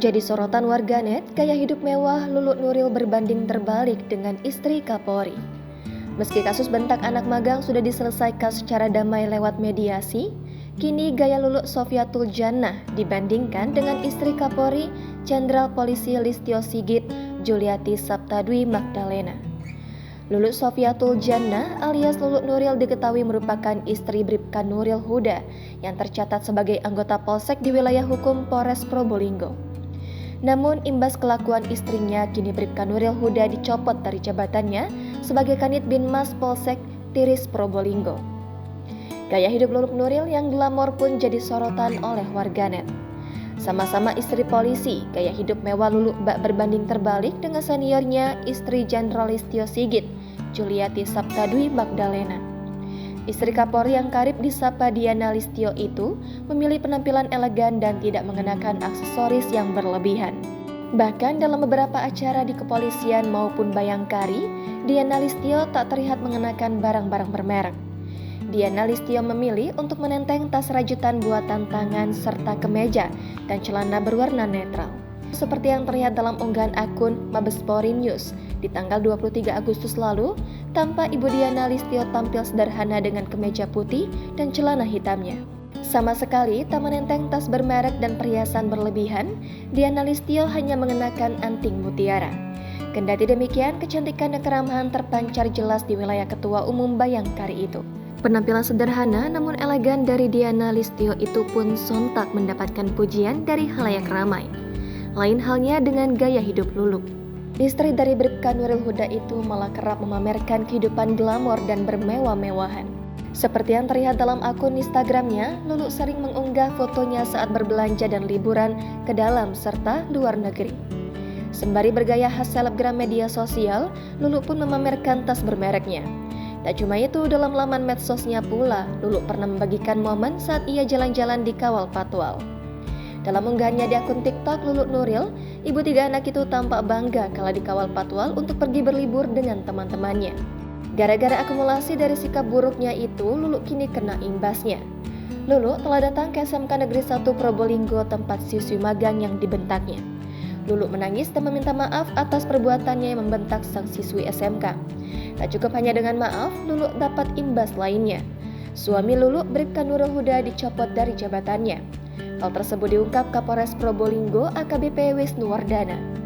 Jadi sorotan warganet, gaya hidup mewah Lulu Nuril berbanding terbalik dengan istri Kapolri. Meski kasus bentak anak magang sudah diselesaikan secara damai lewat mediasi, kini gaya Lulu Sofiatul Jannah dibandingkan dengan istri Kapolri, Jenderal Polisi Listio Sigit Juliati Sabtadwi Magdalena. Lulu Sofiatul Jannah alias Lulu Nuril diketahui merupakan istri Bribka Nuril Huda yang tercatat sebagai anggota Polsek di wilayah hukum Polres Probolinggo. Namun imbas kelakuan istrinya, kini Bribka Nuril Huda dicopot dari jabatannya sebagai Kanit Binmas Polsek Tiris Probolinggo. Gaya hidup Lulu Nuril yang glamor pun jadi sorotan oleh warganet. Sama-sama istri polisi, gaya hidup mewah Lulu bak berbanding terbalik dengan seniornya istri Jenderal Listio Sigit Juliati Sabtadwi Magdalena. Istri Kapolri yang karib disapa Diana Listio itu memilih penampilan elegan dan tidak mengenakan aksesoris yang berlebihan. Bahkan dalam beberapa acara di kepolisian maupun Bayangkari, Diana Listio tak terlihat mengenakan barang-barang bermerek. Diana Listio memilih untuk menenteng tas rajutan buatan tangan serta kemeja dan celana berwarna netral. Seperti yang terlihat dalam unggahan akun Mabespori News di tanggal 23 Agustus lalu, tampak Ibu Diana Listio tampil sederhana dengan kemeja putih dan celana hitamnya. Sama sekali tak menenteng tas bermerek dan perhiasan berlebihan, Diana Listio hanya mengenakan anting mutiara. Kendati demikian, kecantikan dan keramahan terpancar jelas di wilayah Ketua Umum Bayangkari itu. Penampilan sederhana namun elegan dari Diana Listio itu pun sontak mendapatkan pujian dari khalayak ramai. Lain halnya dengan gaya hidup Lulu. Istri dari Bribka Nuril Huda itu malah kerap memamerkan kehidupan glamor dan bermewah-mewahan. Seperti yang terlihat dalam akun Instagramnya, Lulu sering mengunggah fotonya saat berbelanja dan liburan ke dalam serta luar negeri. Sembari bergaya khas selebgram media sosial, Lulu pun memamerkan tas bermereknya. Tak cuma itu, dalam laman medsosnya pula, Lulu pernah membagikan momen saat ia jalan-jalan di Kawal Patwal. Dalam unggahannya di akun TikTok Lulu Nuril, ibu tiga anak itu tampak bangga kala di Kawal Patwal untuk pergi berlibur dengan teman-temannya. Gara-gara akumulasi dari sikap buruknya itu, Lulu kini kena imbasnya. Lulu telah datang ke SMK Negeri 1 Probolinggo tempat siswi magang yang dibentaknya. Lulu menangis dan meminta maaf atas perbuatannya yang membentak sang siswi SMK. Tak cukup hanya dengan maaf, Lulu dapat imbas lainnya. Suami Lulu, Bribka Nuril Huda, dicopot dari jabatannya. Hal tersebut diungkap Kapolres Probolinggo AKBP Wisnu Wardana.